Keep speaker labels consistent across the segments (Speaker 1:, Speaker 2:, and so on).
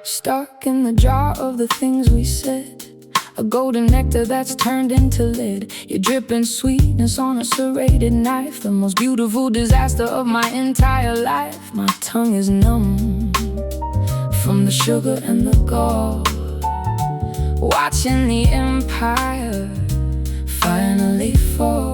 Speaker 1: Stuck in the jar of the things we said, a golden nectar that's turned into lead. You're dripping sweetness on a serrated knife, the most beautiful disaster of my entire life. My tongue is numb from the sugar and the gall, watching the empire finally fall.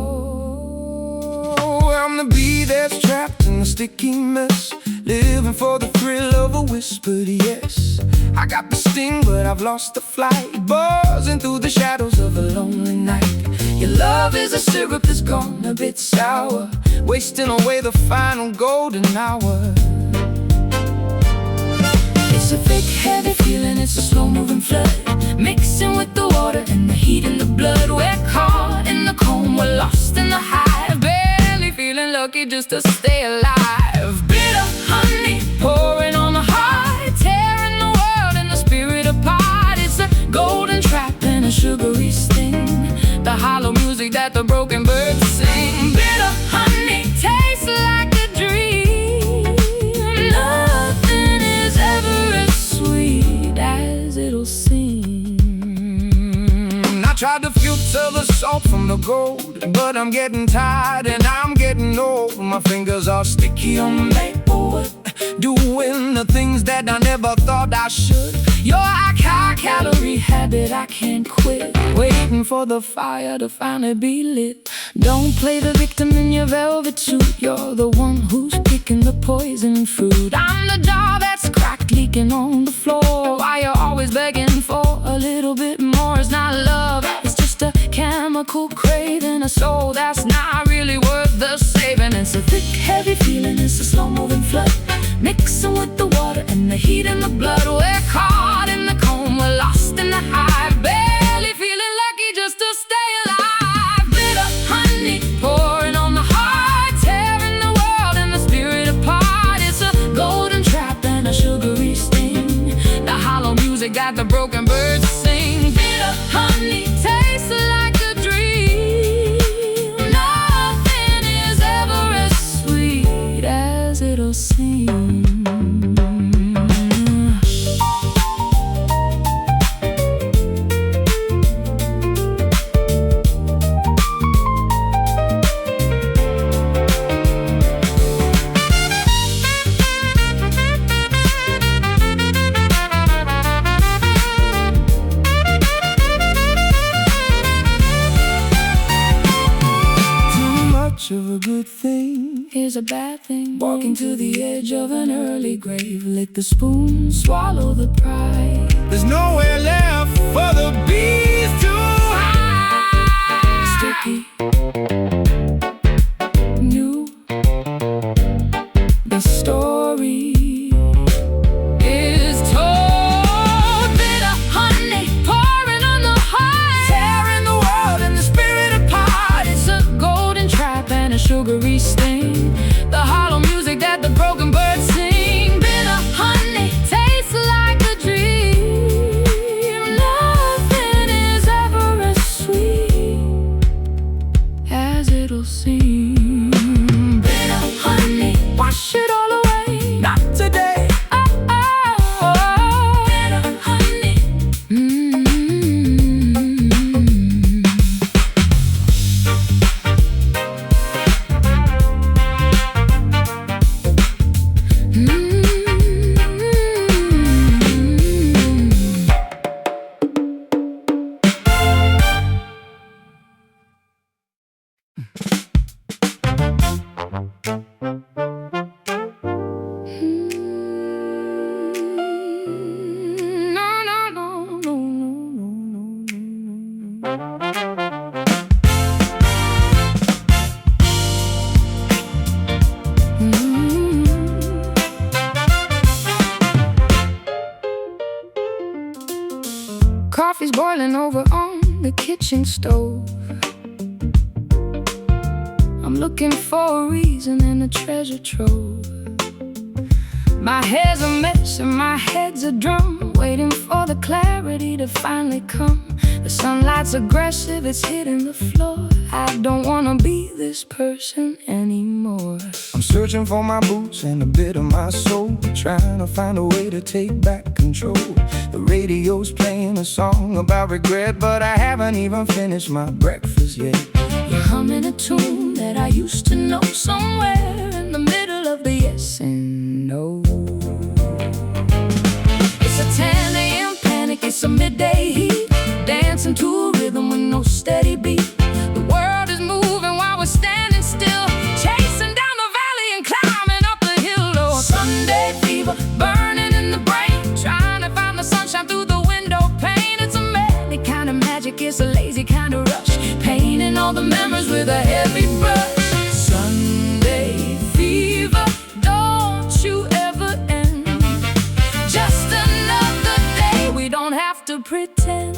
Speaker 2: I'm the bee that's trapped in a sticky mess, living for the thrill of a whispered yes. I got the sting, but I've lost the flight, buzzing through the shadows of a lonely night. Your love is a syrup that's gone a bit sour, wasting away the final golden hour.
Speaker 1: It's a thick, heavy feeling, it's a slow-moving flood, mixing with the water and the heat in the blood. We're caught in the comb, we're lost in the hive, barely feeling lucky just to stay alive. Bitter honey pouring on the heart, tearing the world and the spirit apart. It's a golden trap and a sugary sting, the hollow music that the broken birds sing. Bitter honey tastes like a dream, nothing is ever as sweet as it'll seem.
Speaker 2: I tried to filter the salt from the gold, but I'm getting tired and I'm getting old. My fingers are sticky on the maple wood, doing the things that I never thought I should. Your high-calorie habit I can't quit, waiting for the fire to finally be lit.
Speaker 1: Don't play the victim in your velvet suit, you're the one who's picking the poison fruit. I'm the jar that's cracked, leaking on the floor. Why you're always begging for a little bit more? It's not love, it's just a chemical craving, a soul that's not really worth the saving. It's a thick, heavy feeling, it's a slow-moving flood, mixing with the water and the heat in the blood. We're caught in the comb, we're lost in the hive, barely feeling lucky just to stay alive. Bitter honey pouring on the heart, tearing the world and the spirit apart. It's a golden trap and a sugary sting, the hollow music that the broken birds sing. Bitter honey tastes like a dream, nothing is ever as sweet as it'll seem.
Speaker 2: Of a good thing
Speaker 1: is a bad thing, walking to the edge of an early grave. Lick the spoon, swallow the pride.
Speaker 2: There's nowhere left for the bees to hide.
Speaker 1: Sticky, new, the story is told. Bitter honey pouring on the heart,
Speaker 2: tearing the world and the spirit apart.
Speaker 1: it's a golden trap and a sugary sting, the hollow music that the broken birds sing. Bitter honey tastes like a dream, nothing is ever as sweet as it'll seem. Bitter honey, wash it all away.
Speaker 2: Not today.
Speaker 1: Bitter honey. Coffee's boiling over on the kitchen stove. I'm looking for a reason in a treasure trove. My hair's a mess and my head's a drum, waiting for the clarity to finally come. The sunlight's aggressive, it's hitting the floor. I don't wanna be this person anymore.
Speaker 2: I'm searching for my boots and a bit of my soul, trying to find a way to take back control. The radio's playing a song about regret, but I haven't even finished my breakfast yet.
Speaker 1: You're humming a tune that I used to know, somewhere in the middle of the yes and no. It's a 10 a.m. panic, it's a midday heat, dancing to a rhythm with no steady beat. The world is moving while we're standing still, chasing down the valley and climbing up the hill. Oh, Sunday fever burning in the brain, trying to find the sunshine through the window pane. It's a madly kind of magic, it's a lazy kind of rush, painting all the memories with a heavy brush. Sunday fever, don't you ever end. Just another day, we don't have to pretend.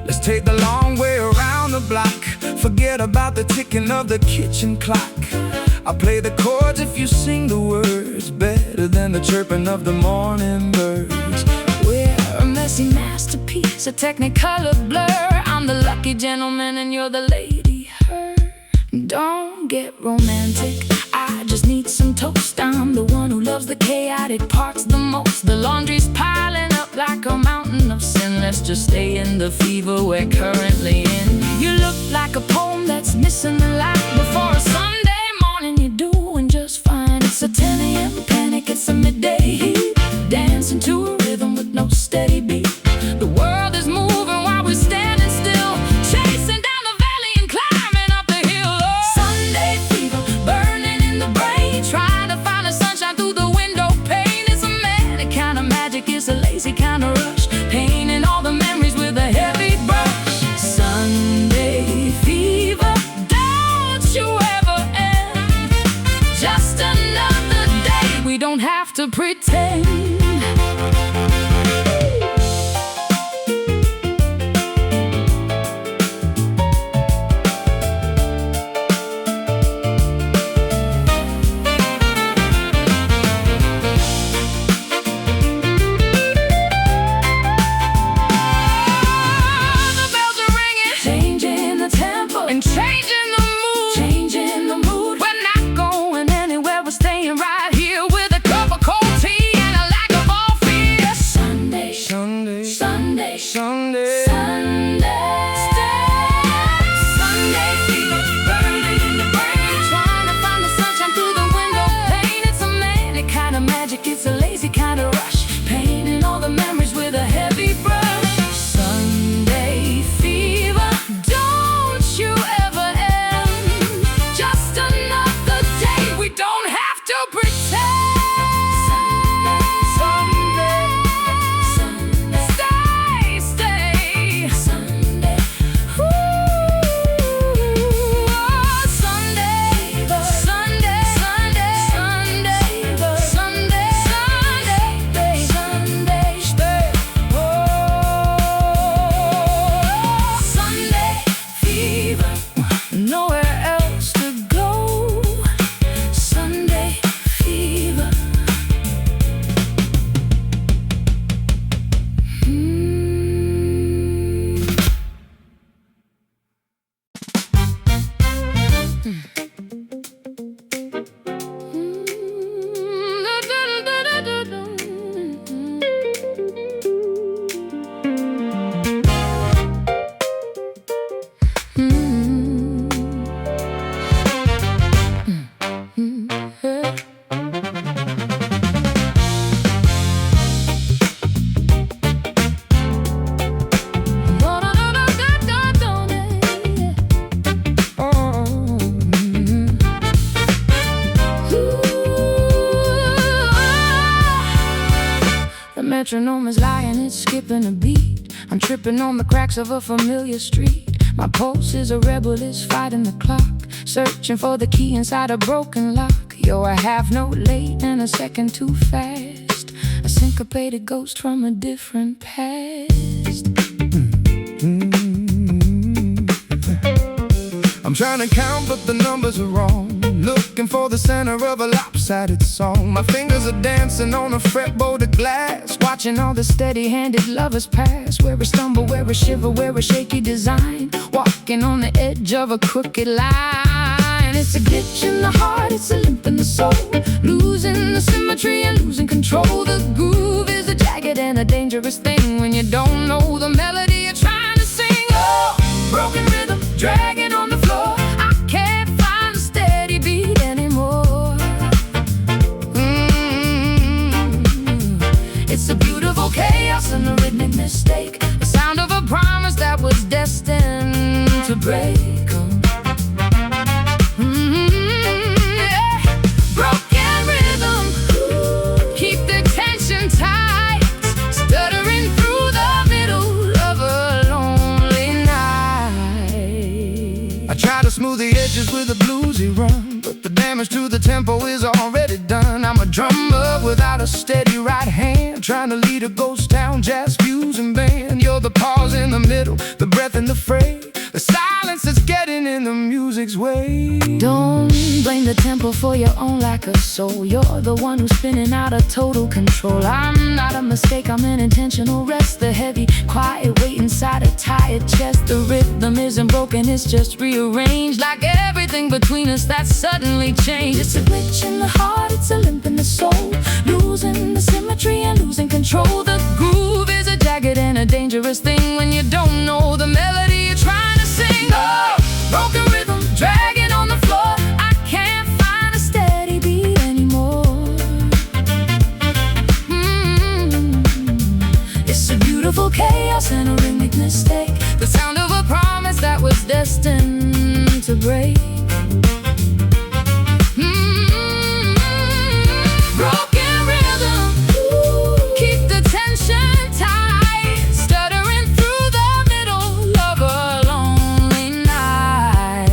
Speaker 2: Let's take the long way around the block, forget about the ticking of the kitchen clock. I'll play the chords if you sing the words, better than the chirping of the morning birds.
Speaker 1: We're a messy masterpiece, a technicolor blur. I'm the lucky gentleman and you're the lady her. Don't get romantic, I just need some toast. I'm the one who loves the chaotic parts the most. The laundry's piling up like a mountain of sin. Let's just stay in the fever we're currently in. You look like a poem that's missing the light. Before a Sunday morning you're doing just fine. It's a 10 a.m. panic, it's a midday heat, dancing to a rhythm with no steady beat. The world is moving while we're standing still, chasing down the valley and climbing up the hill. Oh, Sunday fever burning in the brain, trying to find the sunshine through the window pane. It's a manic kind of magic, it's a lazy kind of rush, painting all the memories with a heavy brush. Sunday fever, don't you ever end. Just another day, we don't have to pretend. And changing the mood, we're not going anywhere, we're staying right here with a cup of cold tea and a lack of all fear. Sunday,
Speaker 2: Sunday,
Speaker 1: Sunday,
Speaker 2: Sunday,
Speaker 1: Sunday, Sunday fever burning in the brain, trying to find the sunshine through the window pane. It's a manic kind of magic, it's a lazy kind of rush, painting all the memories with a heavy brush. Sunday fever, don't you ever end. Just another day, we don't have to pretend. Sunday, Sunday, Sunday, stay, Sunday. Ooh, oh, Sunday, Sunday, Sunday, Sunday, Sunday, Sunday, Sunday, stay. Oh, Sunday fever, nowhere else to go. Sunday fever. The metronome is lying, it's skipping a beat. I'm tripping on the cracks of a familiar street. My pulse is a rebel, it's fighting the clock, searching for the key inside a broken lock. You're a half note late and a second too fast, a syncopated ghost from a different past.
Speaker 2: I'm trying to count but the numbers are wrong, looking for the center of a lopsided song. My fingers are dancing on a fretboard of glass,
Speaker 1: watching all the steady-handed lovers pass. Where we stumble, where we shiver, where we shaky design, walking on the edge of a crooked line. It's a glitch in the heart, it's a limp in the soul, losing the symmetry and losing control. The groove is a jagged and a dangerous thing when you don't know the melody you're trying to sing. Oh, broken rhythm, dragging on the floor. I can't find a steady beat anymore. It's a beautiful chaos and a rhythmic mistake, the sound of a promise that was destined to break. Broken rhythm, keep the tension tight, stuttering through the middle of a lonely night.
Speaker 2: I try to smooth the edges with a bluesy run, but the damage to the tempo is already done. I'm a drummer without a steady right hand, trying to lead a ghost town jazz fusion band. You're the pause in the middle, the breath in the fray, the silence that's getting in the music's way.
Speaker 1: Don't blame the tempo for your own lack of soul. You're the one who's spinning out of total control. I'm not a mistake, I'm an intentional rest. The heavy, quiet weight inside a tired chest. The rhythm isn't broken, it's just rearranged, like everything between us that suddenly changed. It's a glitch in the heart, it's a limp in the soul, losing the symmetry and losing control. The groove is a jagged and a dangerous thing when you don't know the melody you're trying to sing. Oh, broken rhythm, dragging on the floor. I can't find a steady beat anymore. It's a beautiful chaos and a rhythmic mistake, the sound of a promise that was destined to break. Broken rhythm, keep the tension tight, stuttering through the middle of a lonely night.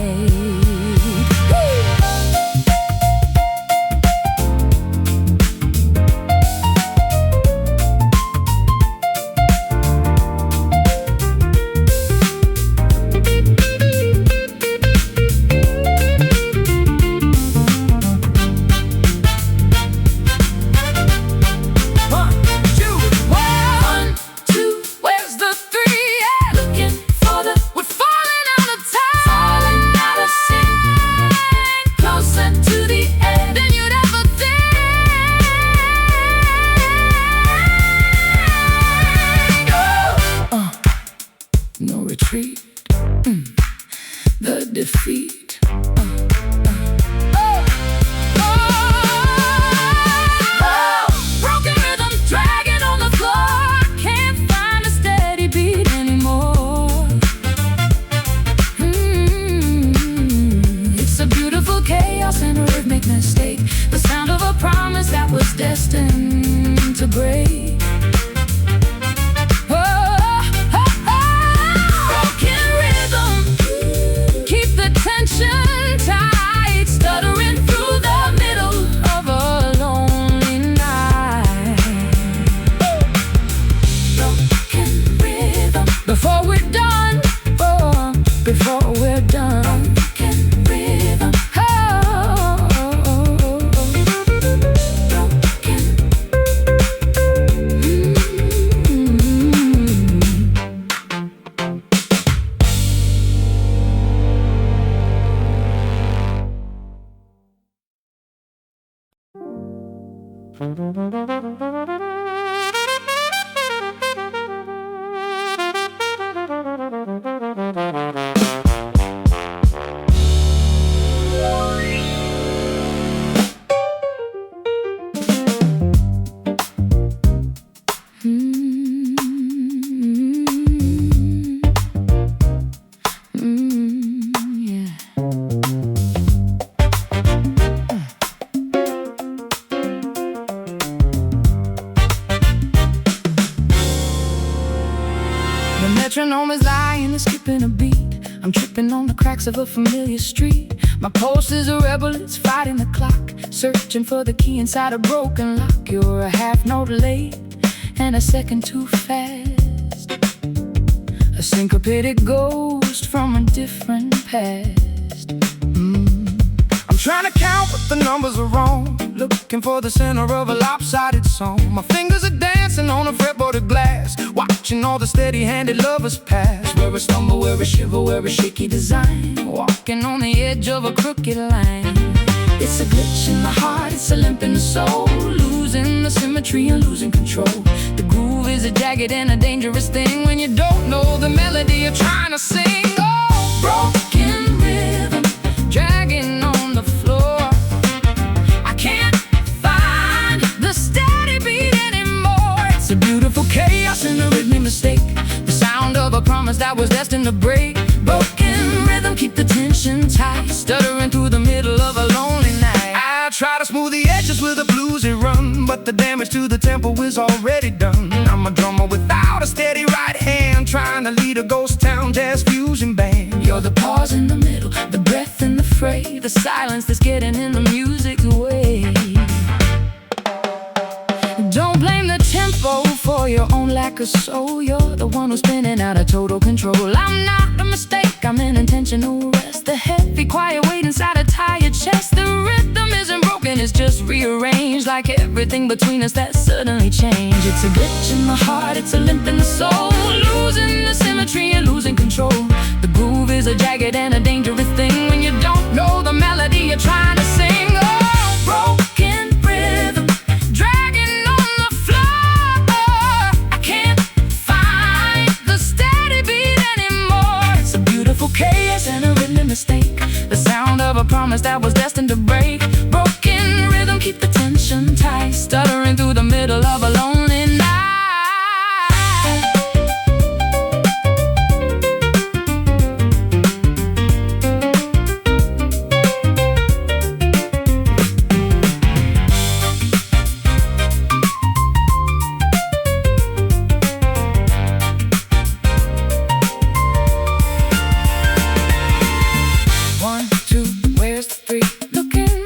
Speaker 1: No retreat, the defeat. Broken rhythm, dragging on the floor. I can't find a steady beat anymore. It's a beautiful chaos and a rhythmic mistake, the sound of a promise that was destined to break. Tight, stuttering through the middle of a lonely night. Broken rhythm, before we're done, oh, before we're done. Broken rhythm, oh, broken. Metronome is lying and skipping a beat. I'm tripping on the cracks of a familiar street. My pulse is a rebel, it's fighting the clock, searching for the key inside a broken lock. You're a half note late and a second too fast, a syncopated ghost from a different past.
Speaker 2: trying to count but the numbers are wrong, looking for the center of a lopsided song. My fingers are dancing on a fretboarded glass, watching all the steady-handed lovers pass. Where a stumble, where a shiver, where a shaky design, walking on the edge of a crooked line. It's a glitch in the heart, it's a limp in the soul, losing the symmetry and losing control. The groove is a jagged and a dangerous thing when you don't know the melody you're trying to sing. Oh, broken rhythm, dragging on the floor. I can't find the steady beat anymore. It's a beautiful chaos and a rhythmic mistake, the sound of a promise that was destined to break. Broken rhythm, keep the tension tight, stuttering through the middle of a lonely night. I try to smooth the edges with a bluesy run, but the damage to the tempo is already done. I'm a drummer without a steady right hand, trying to lead a ghost town jazz fusion band. You're the pause in the middle, the breath in the fray, the silence that's getting in the music's way. Don't blame the tempo for your own lack of soul. You're the one who's spinning out of total control. I'm not a mistake, I'm an intentional rest, the heavy quiet weight inside a tired chest. The rhythm isn't broken, it's just rearranged, like everything between us that suddenly changed. It's a glitch in the heart, it's a limp in the soul, losing the symmetry and losing control. The groove is a jagged and a dangerous thing when you don't know the melody you're trying to sing. Oh, broken rhythm, dragging on the floor. I can't find the steady beat anymore. It's a beautiful chaos and a rhythmic mistake, the sound of a promise that was destined to break. Broken rhythm, keep the tension tight, stuttering through the middle of a lonely night.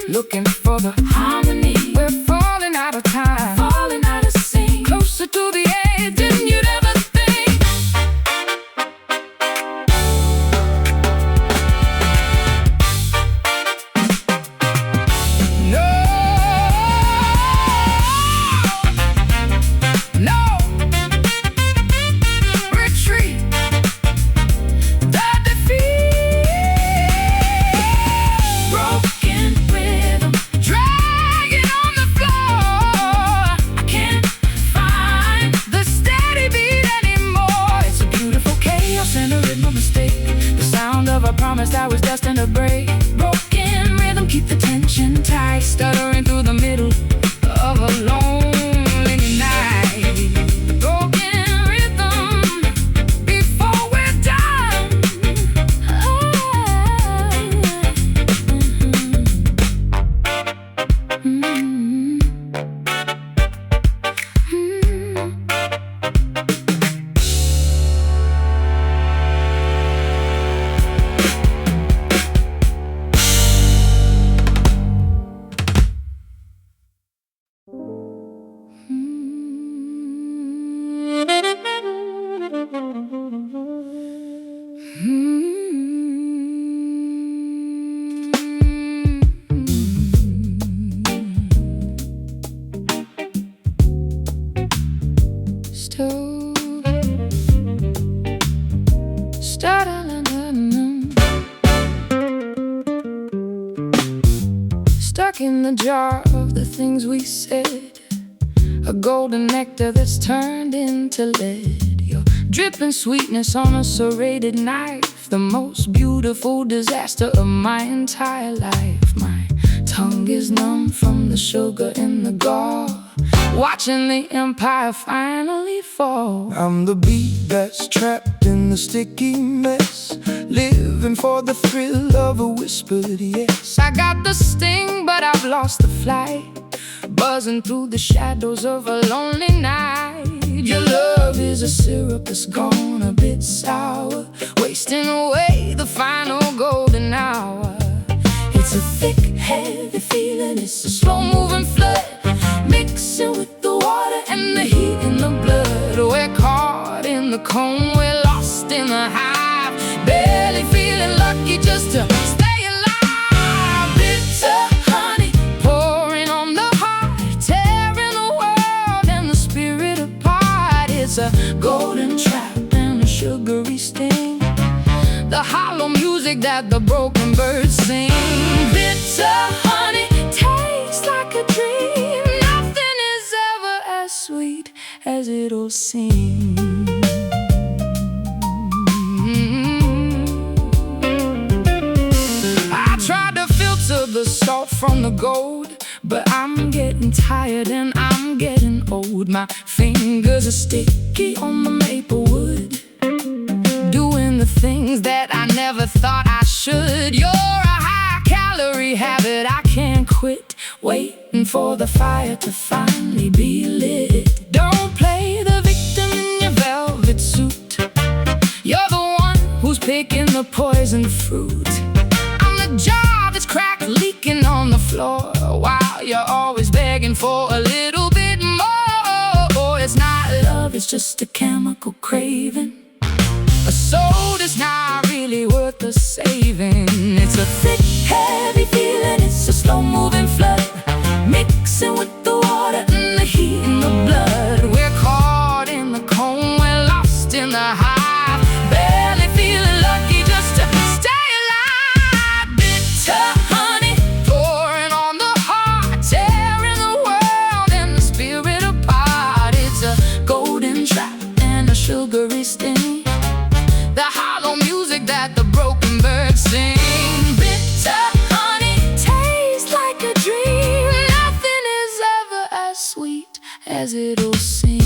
Speaker 2: Looking for the harmony, we're falling out of time, falling out of sync, closer to the edge than you'd ever think. No, no, retreat, the defeat. Broken rhythm, dragging on the floor. I can't find the steady beat anymore. It's a beautiful chaos and a rhythm mistake, the sound of a promise that was destined to break. Broken rhythm, keep the tension tight, stuttering through the middle of a lonely night. Broken rhythm, before we're done. Stuck in the jar of the things we said, a golden nectar that's turned into lead. Your dripping sweetness on a serrated knife, the most beautiful disaster of my entire life. My tongue is numb from the sugar in the gall, watching the empire finally fall. I'm the beat that's trapped in the sticky mess, living for the thrill of a whispered yes. I got the sting, but I've lost the flight, buzzing through the shadows of a lonely night. Your love is a syrup that's gone a bit sour, wasting away the final golden hour. It's a thick, heavy feeling, it's a slow-moving flood, mixing with the water and the heat in the blood. We're caught in the cone, we're lost in the hive, barely feeling lucky just to stay alive. Bitter
Speaker 1: sting, the hollow music that the broken birds sing. Bitter honey tastes like a dream. Nothing is ever as sweet as it'll seem. I tried to filter the salt from the gold, but I'm getting tired and I'm getting old. My fingers are sticky on the maple wood, doing the things that I never thought I should. You're a high-calorie habit I can't quit, waiting for the fire to finally be lit. Don't play the victim in your velvet suit. You're the one who's picking the poison fruit. I'm the jar that's cracked, leaking on the floor, while you're always begging for a little bit more. It's not love, it's just a chemical craving. A soul that's not really worth the saving. It's a thick, heavy feeling, it's a slow-moving flood, mixing with the water and the heat in the blood. We're caught in the cone, we're lost in the hive, barely feeling lucky just to stay alive. Bitter honey pouring on the heart, tearing the world and the spirit apart. It's a golden trap and a sugary sting, the hollow music that the broken birds sing. Bitter honey tastes like a dream. Nothing is ever as sweet as it'll seem.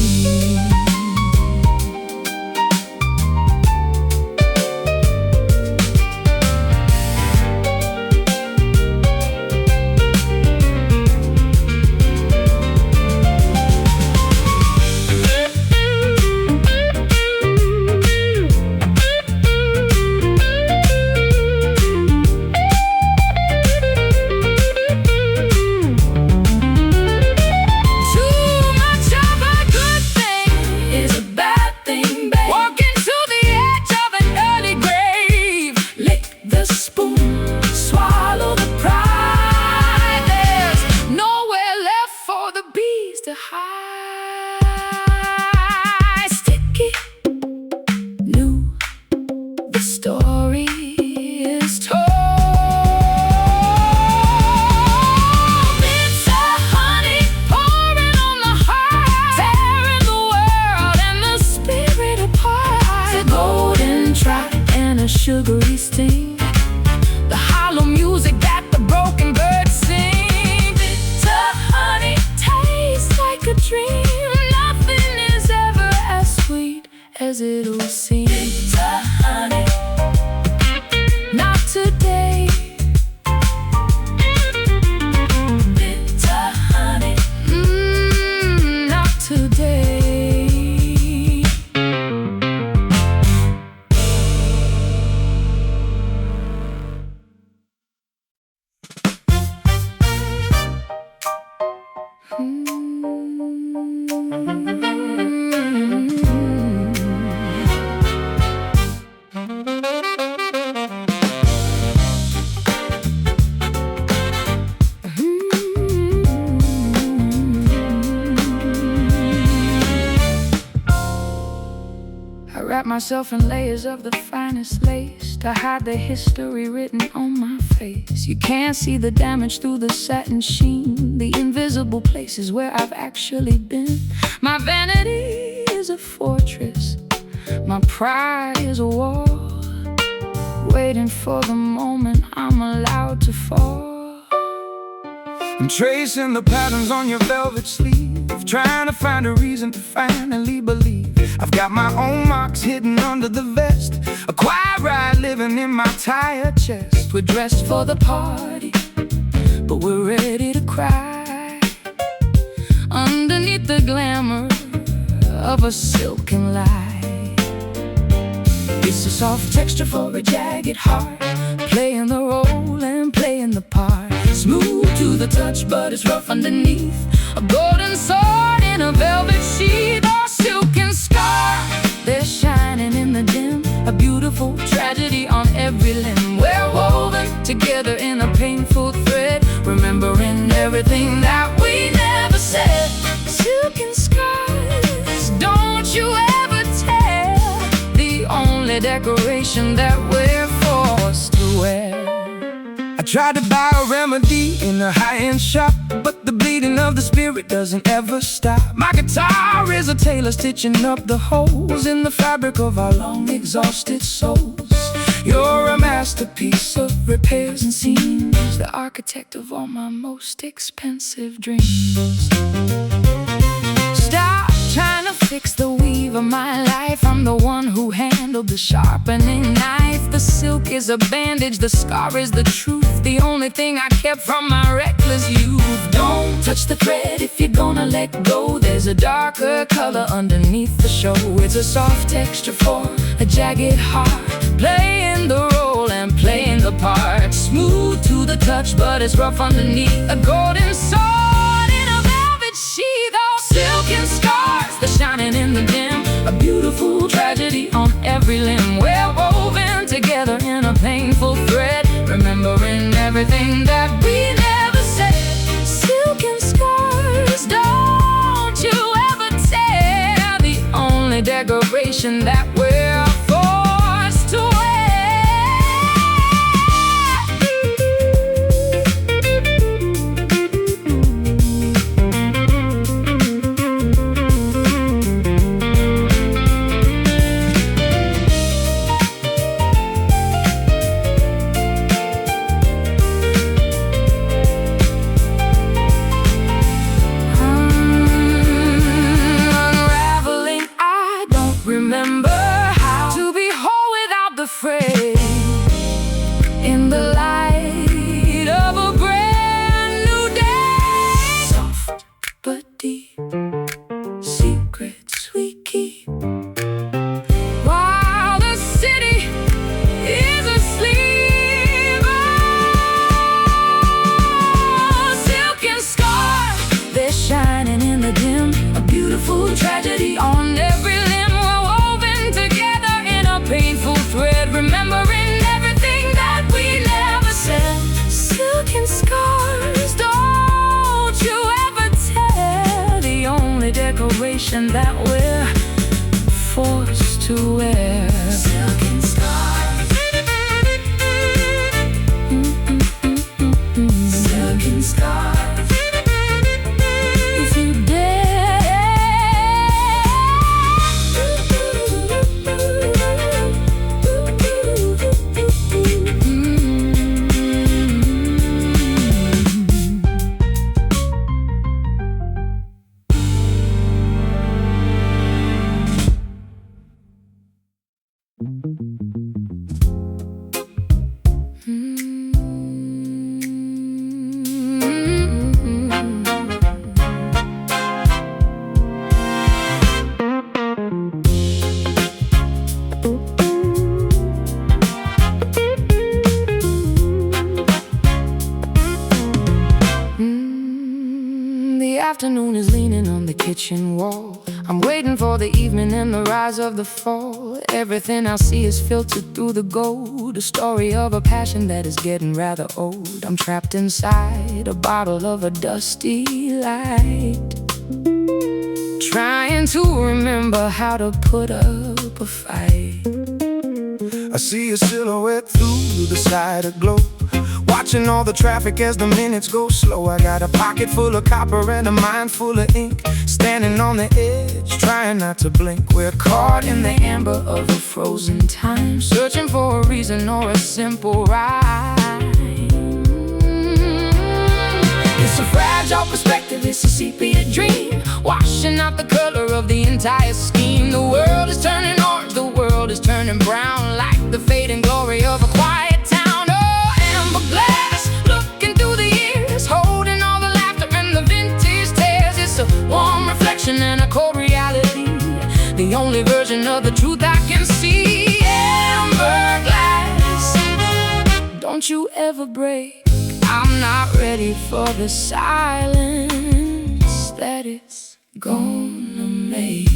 Speaker 1: Sugary sting, the hollow music that the broken birds sing. Bitter honey tastes like a dream. Nothing is ever as sweet as it'll seem. Bitter honey, not today. Bitter honey, not today. I wrap myself in layers of the finest lace to hide the history written on my face. You can't see the damage through the satin sheen, the invisible places where I've actually been. My vanity is a fortress, my pride is a wall, waiting for the moment I'm allowed to fall.
Speaker 2: I'm tracing the patterns on your velvet sleeve, trying to find a reason to finally believe. I've got my own marks hidden under the vest, a quiet ride living in my tired chest.
Speaker 1: We're dressed for the party, but we're ready to cry underneath the glamour of a silken lie. It's a soft texture for a jagged heart, playing the role and playing the part. Smooth to the touch, but it's rough underneath. A golden sword in a velvet sheath, or silken scar. They're shining in the dim, a beautiful tragedy on every limb. We're woven together in a painful thread, remembering everything that we never said. Silken scars, don't you ever tell the only only decoration that we're forced to wear.
Speaker 2: I tried to buy a remedy in a high-end shop, but the bleeding of the spirit doesn't ever stop. My guitar is a tailor stitching up the holes in the fabric of our long exhausted souls. You're a masterpiece of repairs and seams,
Speaker 1: the architect of all my most expensive dreams. Stop trying to fix the weave of my life. I'm the one who handled the sharpening knife. The silk is a bandage, the scar is the truth, the only thing I kept from my reckless youth. Don't touch the thread if you're gonna let go. There's a darker color underneath the show. It's a soft texture for a jagged heart, playing the role and playing the part. Smooth to the touch, but it's rough underneath. A golden sword in a velvet sheath. Oh, silken scars, the shining in the dim. A beautiful tragedy on every limb. We're woven together in a painful thread, remembering everything that we never said. Silken scars, don't you ever tear the only decoration that we're forced to wear. In the light of a brand new day, soft but deep secrets we keep, while the city is asleep. Oh, silken scars, they're shining in the dim. A beautiful tragedy on every limb. We're woven together in a painful thread, remembering everything that we never said. Silken scars, don't you ever tear the only decoration that we're forced to wear. Silken scars, silken scars. If you The afternoon is leaning on the kitchen wall. I'm waiting for the evening and the rise of the fall. Everything I see is filtered through the gold, a story of a passion that is getting rather old. I'm trapped inside a bottle of a dusty light, trying to remember how to put up a fight.
Speaker 2: I see a silhouette through the side of glow, watching all the traffic as the minutes go slow. I got a pocket full of copper and a mind full of ink, standing on the edge, trying not to blink. We're caught in the amber of a frozen time, searching for a reason or a simple rhyme. It's a fragile perspective, it's a sepia dream, washing out the color of the entire scheme. The world is turning orange, the world is turning brown, like the fading glory of a quiet town. Oh, amber glass, looking through the years, holding all the laughter and the vintage tears. It's a warm reflection and a cold reality, the only version of the truth I can see. Amber glass, don't you ever break. I'm not ready for the silence that it's gonna make.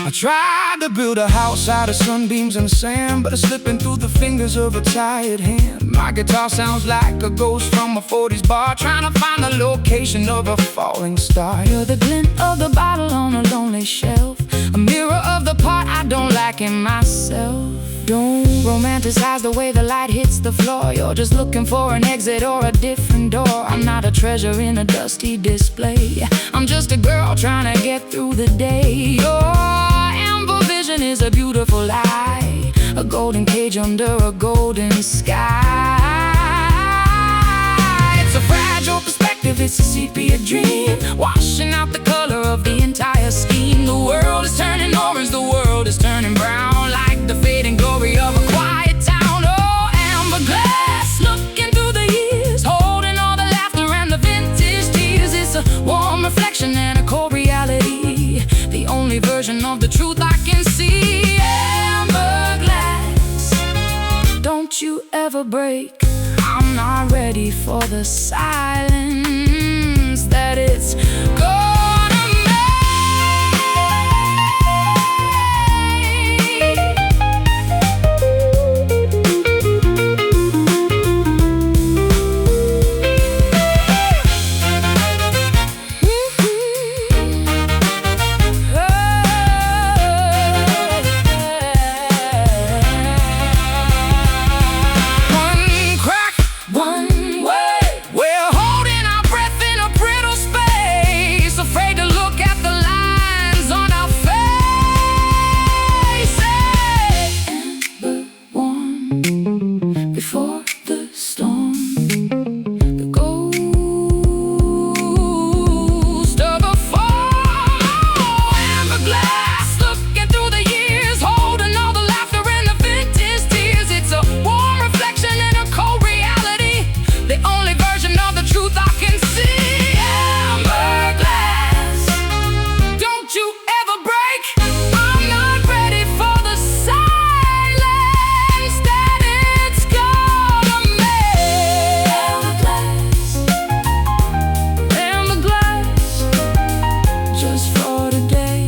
Speaker 2: I tried to build a house out of sunbeams and sand, but it's slipping through the fingers of a tired hand. My guitar sounds like a ghost from a 40s bar, trying to find the location of a falling star.
Speaker 1: You're the glint of the bottle on a lonely shelf, lacking myself. Don't romanticize the way the light hits the floor. You're just looking for an exit or a different door. I'm not a treasure in a dusty display. I'm just a girl trying to get through the day. Your amber vision is a beautiful lie, a golden cage under a golden sky. It's a fragile perspective, it's a sepia dream, washing out the color of the entire scheme. The world is turning orange, the world is turning brown, like the fading glory of a quiet town. Oh, amber glass, looking through the years, holding all the laughter and the vintage tears. It's a warm reflection and a cold reality, the only version of the truth I can see. Amber glass, don't you ever break. I'm not ready for the silence that it's gonna make. Before the storm, the ghost of a fall. Oh, amber glass, looking through the years, holding all the laughter and the vintage tears. It's a warm reflection and a cold reality, the only version of the truth I can see. Amber glass, don't you ever break. I'm not ready for the silence that it's gonna make. Amber glass, just for today.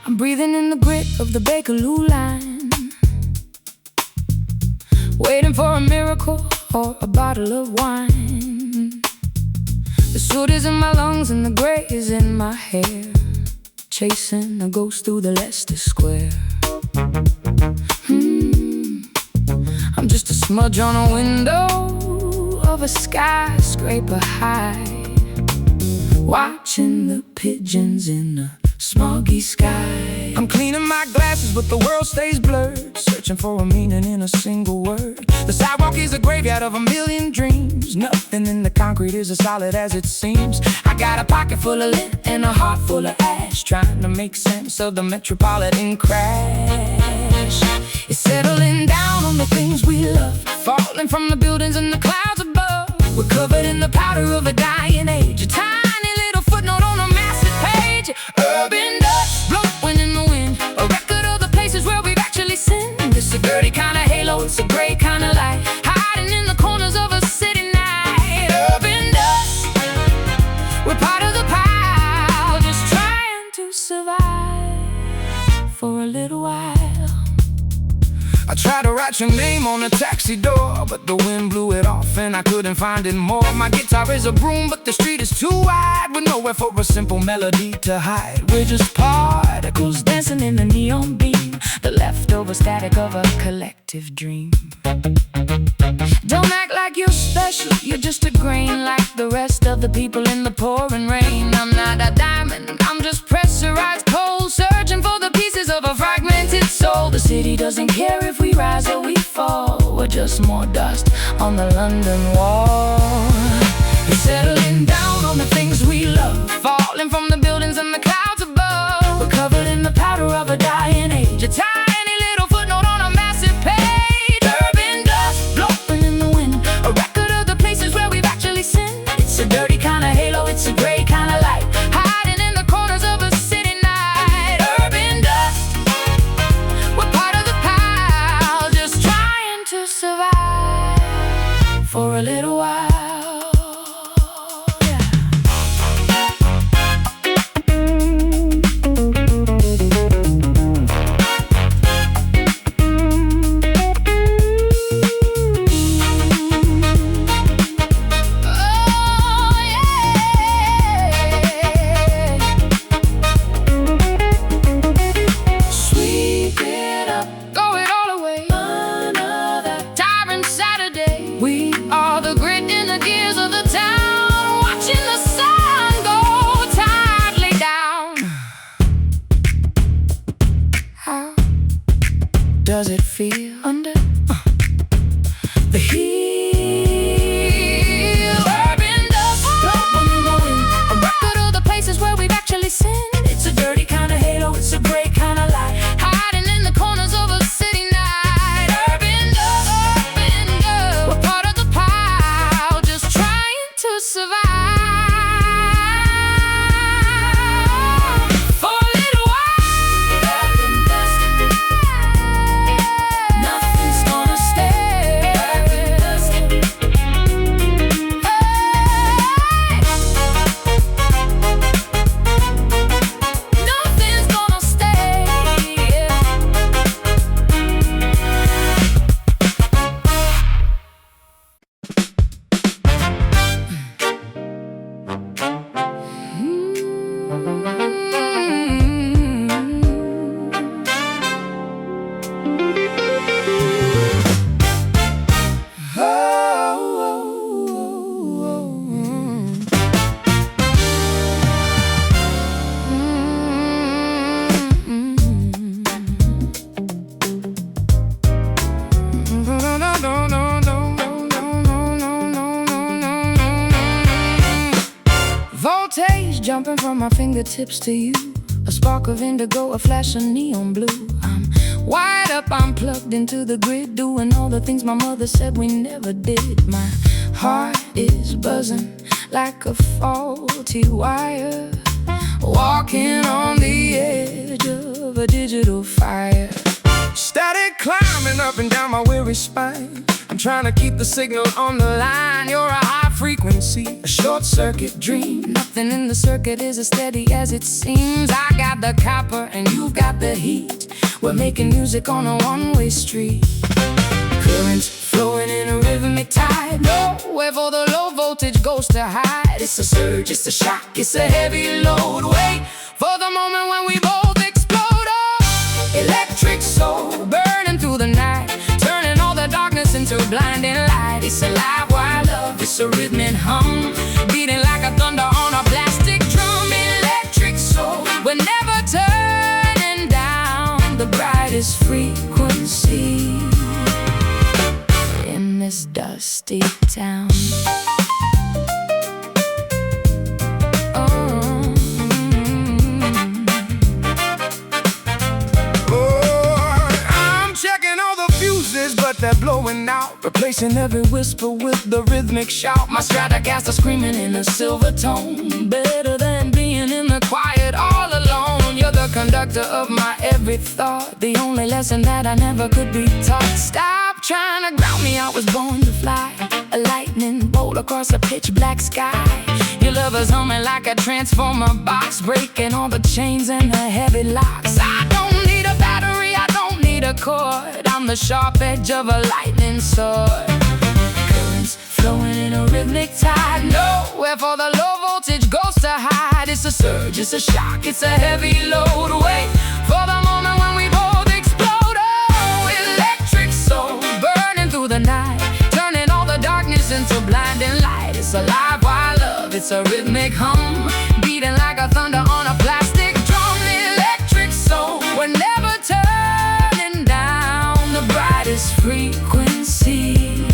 Speaker 1: I'm breathing in the grit of the Bakerloo line, waiting for a miracle or a bottle of wine. The soot is in my lungs and the gray is in my hair, chasing a ghost through the Leicester Square. I'm just a smudge on a window of a skyscraper high, watching the pigeons in the smoggy sky.
Speaker 2: I'm cleaning my glasses, but the world stays blurred, searching for a meaning in a single word. The sidewalk is a graveyard of a million dreams. Nothing in the concrete is as solid as it seems. I got a pocket full of lint and a heart full of ash, trying to make sense of the metropolitan crash. It's settling down on the things we love, falling from the buildings and the clouds above. We're covered in the powder of a dying age, a tiny little footnote on a massive page. Urban dust blowing in the wind, a record of the places where we've actually sinned. It's a dirty kind of halo, it's a gray kind of light, hiding in the corners of a city night. Urban dust, we're part of the pile, just trying to survive for a little while. I tried to write your name on a taxi door, but the wind blew it off and I couldn't find it more. My guitar is a broom, but the street is too wide, with nowhere for a simple melody to hide. We're just particles dancing in the neon beam, the leftover static of a collective dream.
Speaker 1: Don't act like you're special, you're just a grain like the rest of the people in the pouring rain. I'm not a diamond, I'm just pressurized coal, searching for the pieces of a fragmented soul. The city doesn't care if we rise or we fall, we're just more dust on the London wall. We're settling down on the things we love, falling from the buildings and the clouds above. We're covered in does it feel under the heel? Urban dust, blood when you know in. A record of the places where we've actually sinned. It's a dirty kind of halo, it's a gray kind of light, hiding in the corners of a city night. Urban dust, we're part of the pile, just trying to survive. Voltage jumping from my fingertips to you, a spark of indigo, a flash of neon blue. I'm wired up, I'm plugged into the grid, doing all the things my mother said we never did. My heart is buzzing like a faulty wire, walking on the edge of a digital fire.
Speaker 2: Static climbing up and down my weary spine. I'm trying to keep the signal on the line. You're a high frequency, a short circuit dream.
Speaker 1: Nothing in the circuit is as steady as it seems. I got the copper and you've got the heat. We're making music on a one-way street. Currents flowing in a rhythmic tide, nowhere for the low voltage goes to hide. It's a surge, it's a shock, it's a heavy load. Wait for the moment when we both explode. Oh, electric soul burning through the night, turning all the darkness into blinding light. It's alive while love, it's a rhythmic hum, beating like a thunder on a plastic drum. Electric soul, we're never turning down the brightest frequency in this dusty town.
Speaker 2: But they're blowing out, replacing every whisper with the rhythmic shout.
Speaker 1: My Stratocaster screaming in a silver tone, better than being in the quiet all alone. You're the conductor of my every thought, the only lesson that I never could be taught. Stop trying to ground me, I was born to fly, a lightning bolt across a pitch black sky. Your love is humming like a transformer box, breaking all the chains and the heavy locks. I don't need a battery, I don't need a cord, I'm the sharp edge of a lightning sword. Currents flowing in a rhythmic tide, nowhere for the low voltage goes to hide. It's a surge, it's a shock, it's a heavy load. Wait for the moment when we both explode. Oh, electric soul burning through the night, turning all the darkness into blinding light. It's alive while love, it's a rhythmic hum, beating like a thunder on a plastic drum. Electric soul, we're never turning down the brightest frequency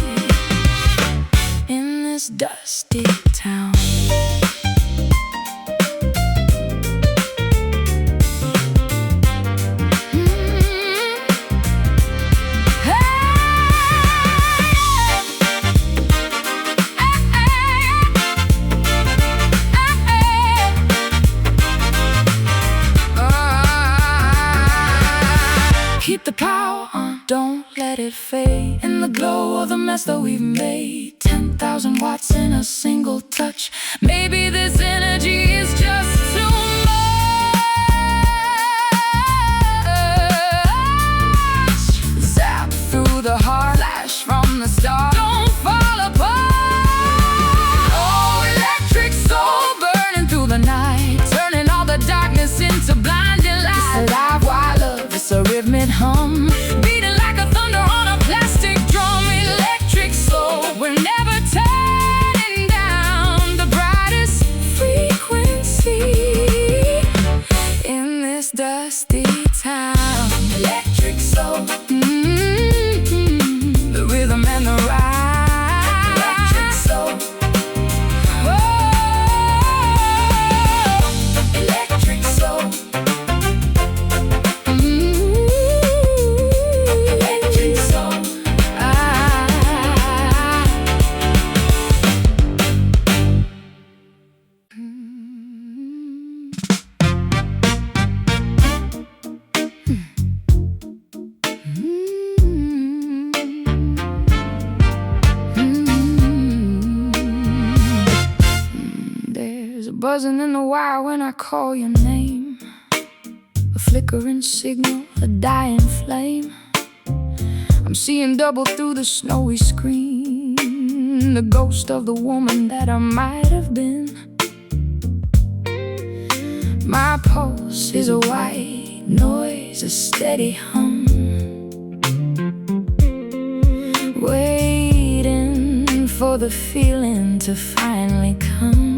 Speaker 1: in this dusty town. Keep the power on, don't let it fade. In the glow of the mess that we've made, 10,000 watts in a single touch. Maybe this energy is just too much. Zap through the heart, flash from the start, don't fall apart. Oh, electric soul burning through the night, turning all the darkness into blinding light. It's alive while love, it's a rhythmic hum, beating like a thunder on a plastic drum. Electric soul, we're never turning down the brightest frequency in this dusty town. Electric soul. buzzing in the wire when I call your name. A flickering signal, a dying flame. I'm seeing double through the snowy screen, the ghost of the woman that I might have been. My pulse is a white noise, a steady hum, waiting for the feeling to finally come.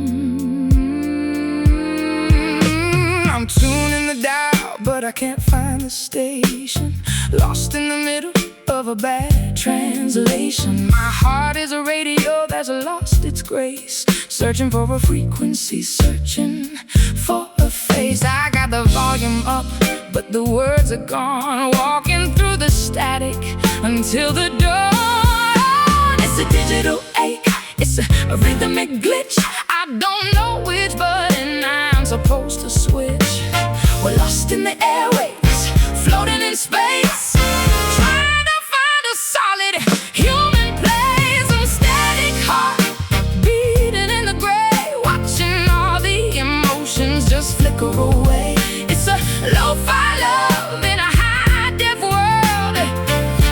Speaker 2: I'm tuning the dial, but I can't find the station. Lost in the middle of a bad translation. My heart is a radio that's lost its grace, searching for a frequency, searching for a face. I got the volume up, but the words are gone, walking through the static until the dawn. It's a digital ache, it's a rhythmic glitch. I don't know which button I'm supposed to switch. We're lost in the airwaves, floating in space, trying to find a solid human place. A static heart beating in the gray, watching all the emotions just flicker away. It's a lo-fi love in a high-def world,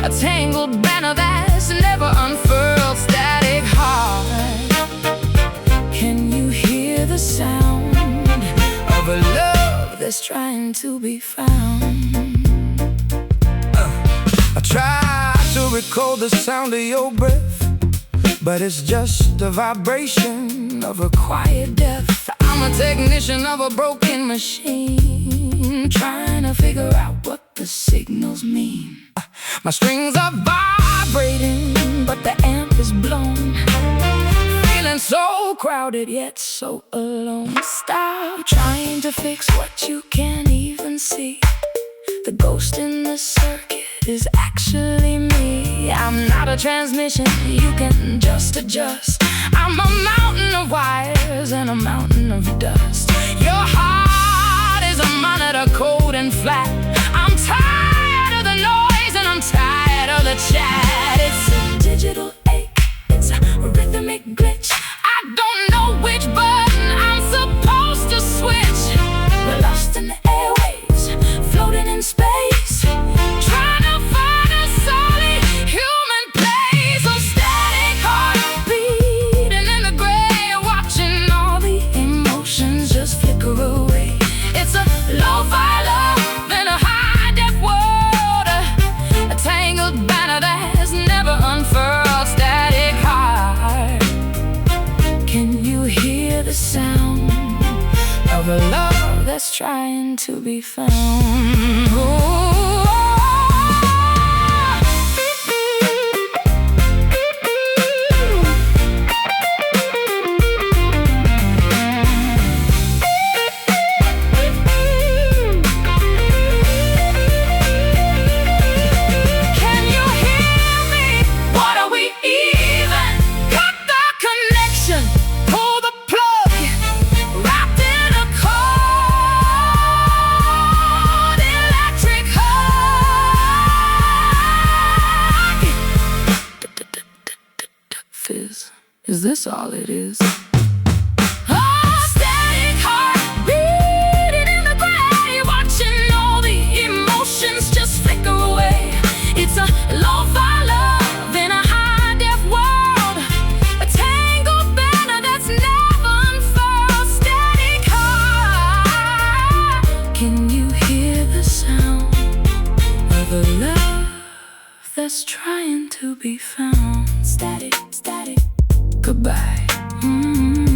Speaker 2: a tangled banner that's never unfurled. Static heart, can you hear the sound of a love that's trying to be found? I try to recall the sound of your breath, but it's just the vibration of a quiet death. I'm a technician of a broken machine, trying to figure out what the signals mean. My strings are vibrating, but the amp is blown, feeling so crowded yet so alone. Stop trying to fix what you can't even see. The ghost in the circuit is actually me. I'm not a transmission you can just adjust. I'm a mountain of wires and a mountain of dust. Your heart is a monitor, cold and flat. I'm tired of the noise and I'm tired of the chat. It's a digital ache, it's a rhythmic glitch. I don't know which button I'm supposed to switch. We're lost in the airwaves, floating in space, trying to find a solid human place. A static heart beating in the gray, watching all the emotions just flicker away. It's a lo-fi love in a high-def world, a tangled banner that's never unfurled. Static heart, can you hear the sound of a love that's trying to be found? Ooh. Can you hear me? What are we even? Cut the connection, pull the plug, wrapped in a cold electric hug. Fizz, is this all it is? Static heart beating in the gray, watching all the emotions just flicker away. It's a lo-fi love in a high-def world, a tangled banner that's never unfurled. Static heart, can you hear the sound of a love that's trying to be found? Static, static, goodbye.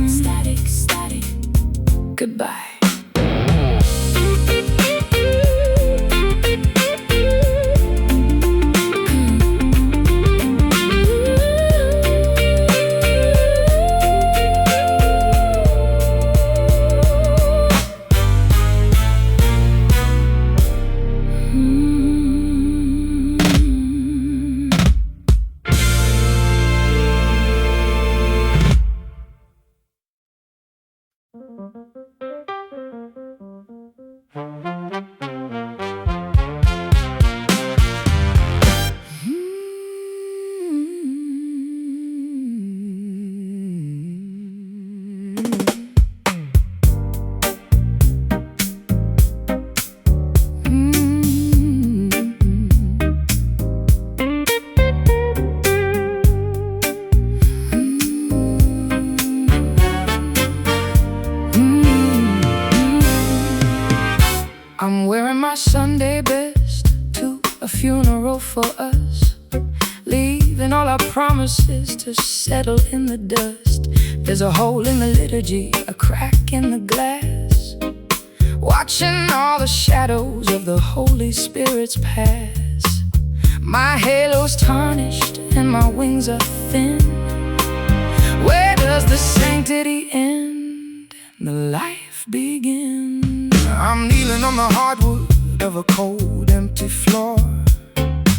Speaker 2: Static, static, goodbye.
Speaker 1: I'm wearing my Sunday best to a funeral for us, leaving all our promises to settle in the dust. There's a hole in the liturgy, a crack in the glass, watching all the shadows of the Holy Spirit's pass. My halo's tarnished and my wings are thin. Where does the sanctity end and the life begin?
Speaker 2: I'm kneeling on the hardwood of a cold, empty floor,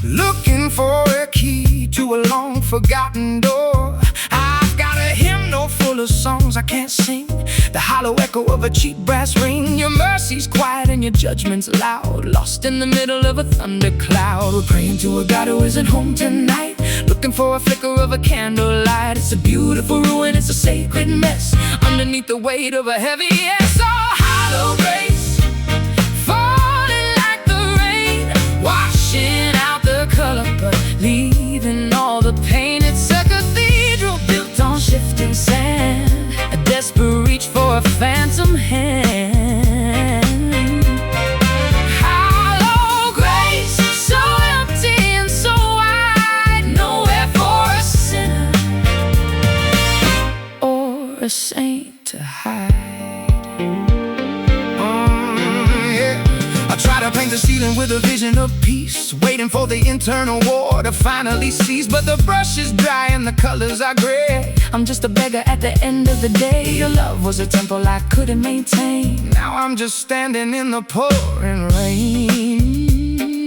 Speaker 2: looking for a key to a long-forgotten door. I've got a hymnal full of songs I can't sing, the hollow echo of a cheap brass ring. Your mercy's quiet and your judgment's loud, lost in the middle of a thundercloud. We're praying to a God who isn't home tonight, looking for a flicker of a candlelight. It's a beautiful ruin, it's a sacred mess, underneath the weight of a heavy yes. Oh, hollow grace, falling like the rain, washing out the color but leaving all the pain. It's a cathedral built on shifting sand, a desperate reach for a phantom hand. Hollow grace, so empty and so wide, nowhere for a sinner or a saint to hide. Try to paint the ceiling with a vision of peace, waiting for the internal war to finally cease. But the brush is dry and the colors are gray.
Speaker 1: I'm just a beggar at the end of the day. Your love was a temple I couldn't maintain.
Speaker 2: Now I'm just standing in the pouring rain.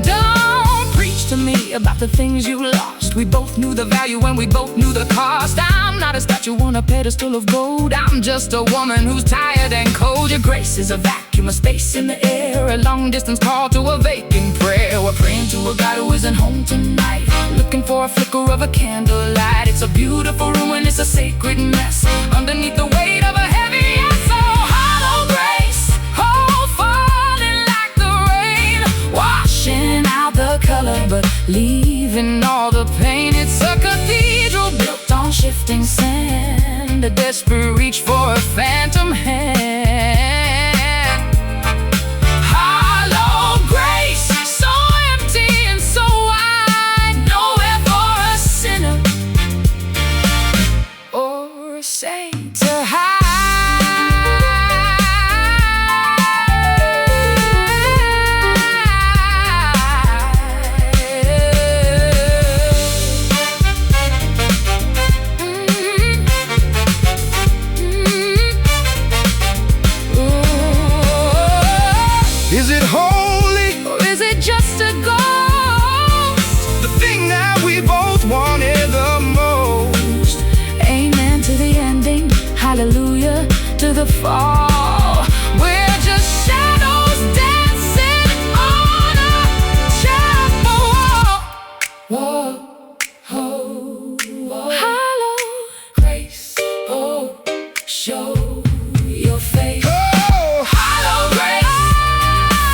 Speaker 1: Don't preach to me about the things you lost. We both knew the value and we both knew the cost. I'm not a statue on a pedestal of gold, I'm just a woman who's tired and cold. Your grace is a vacuum, a space in the air, a long distance call to a vacant prayer. We're praying to a God who isn't home tonight, looking for a flicker of a candlelight. It's a beautiful ruin, it's a sacred mess, underneath the weight of a heavy yes. Oh, hollow grace, oh, falling like the rain, washing out the color but leaving all the pain. It's a cathedral built on shifting sand, a desperate reach for a phantom hand. Hollow grace, so empty and so wide, nowhere for a sinner or a saint to hide.
Speaker 2: Is it holy,
Speaker 1: or is it just a ghost?
Speaker 2: the thing that we both wanted the most?
Speaker 1: Amen to the ending, hallelujah to the fall. We're just shadows dancing on a chapel wall. Whoa, whoa, whoa. Hollow grace, oh, show your face.
Speaker 2: Oh,
Speaker 1: Hollow grace,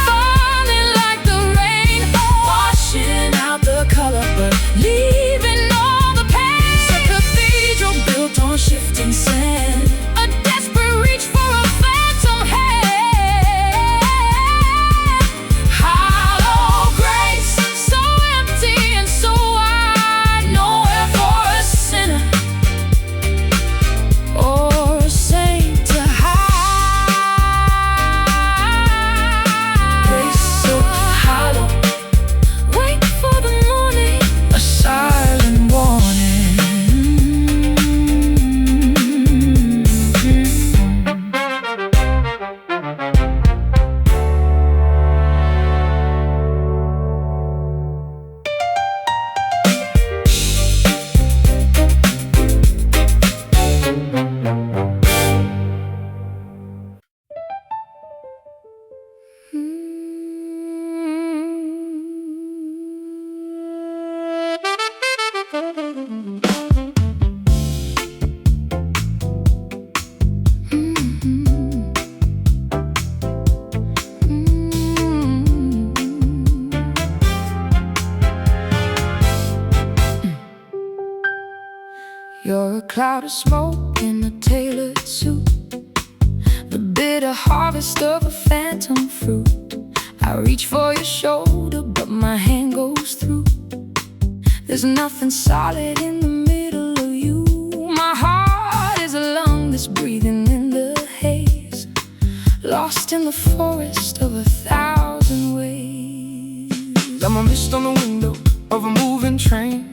Speaker 1: falling like the rain, washing out the color but leaving all the pain. It's a cathedral built on shifting sand, a desperate reach for a phantom head. Hollow grace, so empty and so wide, nowhere for a sinner or a saint to hide. Grace so hollow, wait for the morning, a silent warning. You're a cloud of smoke in a tailored suit, the bitter harvest of a phantom fruit. I reach for your shoulder, but my hand goes through. There's nothing solid in the middle of you. My heart is a lung that's breathing in the haze, lost in the forest of 1,000 ways.
Speaker 2: I'm a mist on the window of a moving train,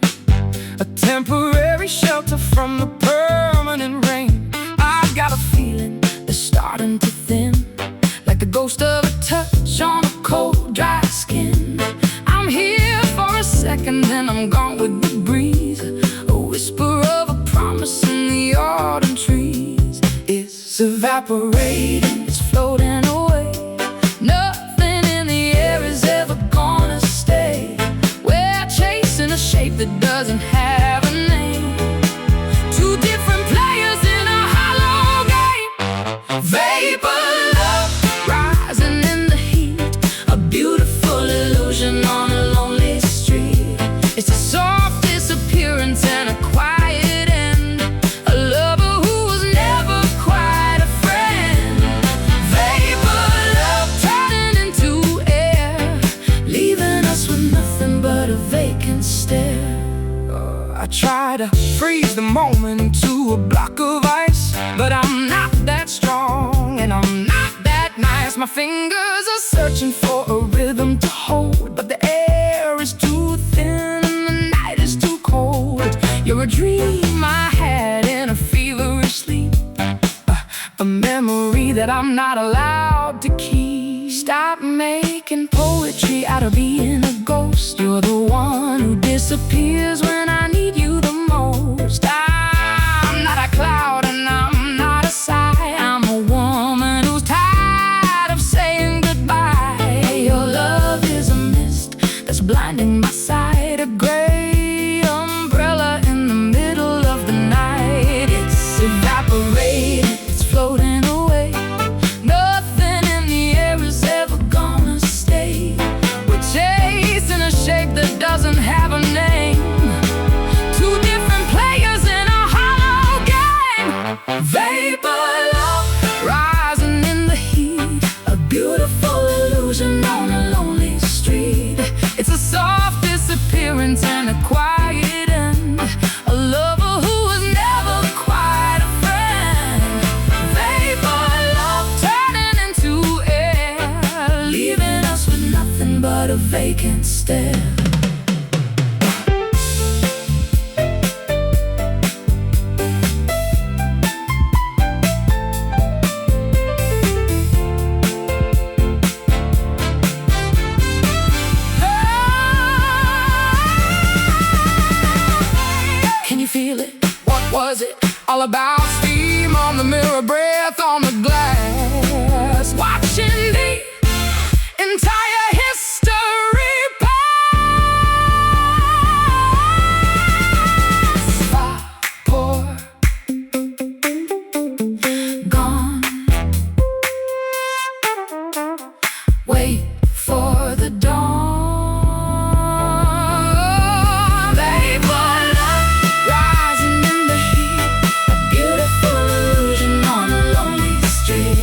Speaker 2: a temporary shelter from the permanent rain.
Speaker 1: I've got a feeling that's starting to thin, like the ghost of a touch on a cold, dry skin. I'm here for a second, then I'm gone with the breeze, a whisper of a promise in the autumn trees. It's evaporating, it's floating away. Nothing in the air is ever gonna stay. We're chasing a shape that doesn't have a name. Two different players in a hollow game. Vapor love rising in the heat, a beautiful illusion on a lonely street. It's a soft disappearance and a quiet end, a lover who was never quite a friend. Vapor love turning into air, leaving us with nothing but a vacant stare.
Speaker 2: I try to freeze the moment into a block of ice, but I'm not that strong and I'm not that nice. My fingers are searching for a rhythm to hold, but the air is too thin and the night is too cold.
Speaker 1: You're a dream I had in a feverish sleep, a memory that I'm not allowed to keep. Stop making poetry out of being a ghost. You're the one who disappears when I need you the most. I'm not a cloud and I'm not a sigh. I'm a woman who's tired of saying goodbye. Your love is a mist that's blinding my sight, a gray umbrella in the middle of the night. It's evaporating, it's floating away. Nothing in the air is ever gonna stay. We're chasing a shape that doesn't have a name. Two different players in a hollow game. Vapor love rising in the heat, a beautiful illusion on a lonely street. It's a soft disappearance and a quiet end, a lover who was never quite a friend. Vapor love turning into air, leaving us with nothing but a vacant stare. Can you feel it? What was it all about? Steam on the mirror, breath on the glass, watching the entire history pass. Vapor gone. Wait for the dawn. Vapor love rising in the heat, a beautiful illusion on a lonely street.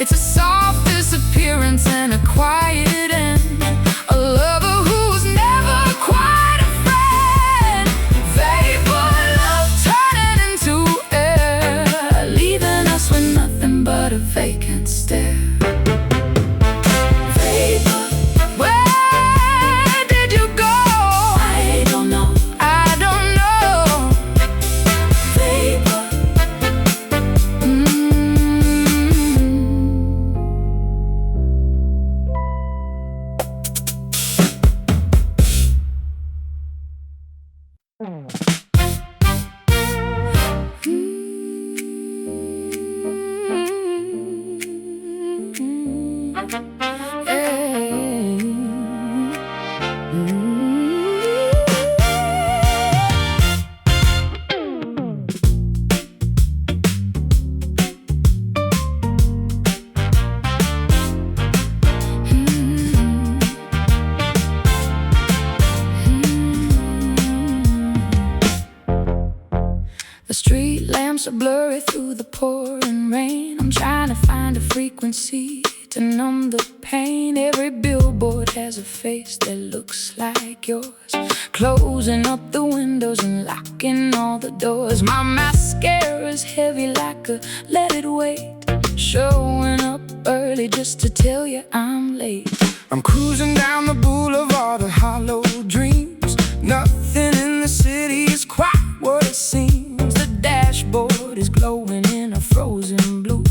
Speaker 1: It's a soft disappearance and a quiet end, a lover who's never quite a friend. Vapor love turning into air, leaving us with nothing but a vacant stare. Vapor, where did you go? I don't know, I don't know. Vapor, The street lamps are blurry through the pouring rain. I'm trying to find a frequency to numb the pain. Every billboard has a face that looks like yours, closing up the windows and locking all the doors. My mascara's heavy like a let it wait, showing up early just to tell you I'm late.
Speaker 2: I'm cruising down the boulevard of hollow dreams. Nothing in the city is quite what it seems. The dashboard is glowing in a frozen blue,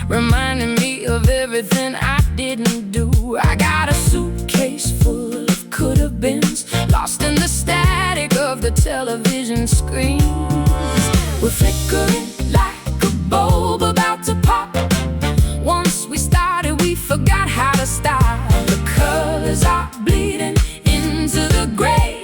Speaker 2: reminding me of everything I didn't do. I got a suitcase full of could-have-beens, lost in the static of the television screens. We're flickering like a bulb about to pop. Once we started, we forgot how to stop. The colors are bleeding into the gray,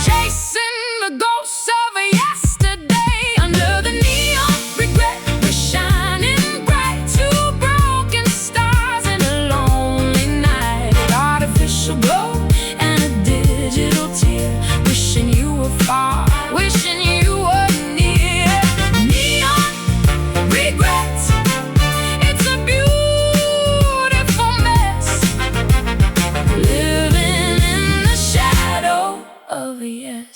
Speaker 2: chasing the ghosts of yesterday. Under the neon regret, we're shining bright, two broken stars in a lonely night. Artificial glow and a digital tear, wishing you were far, wishing you were near. Neon regret, it's a beautiful mess, living in the shadow of a yes.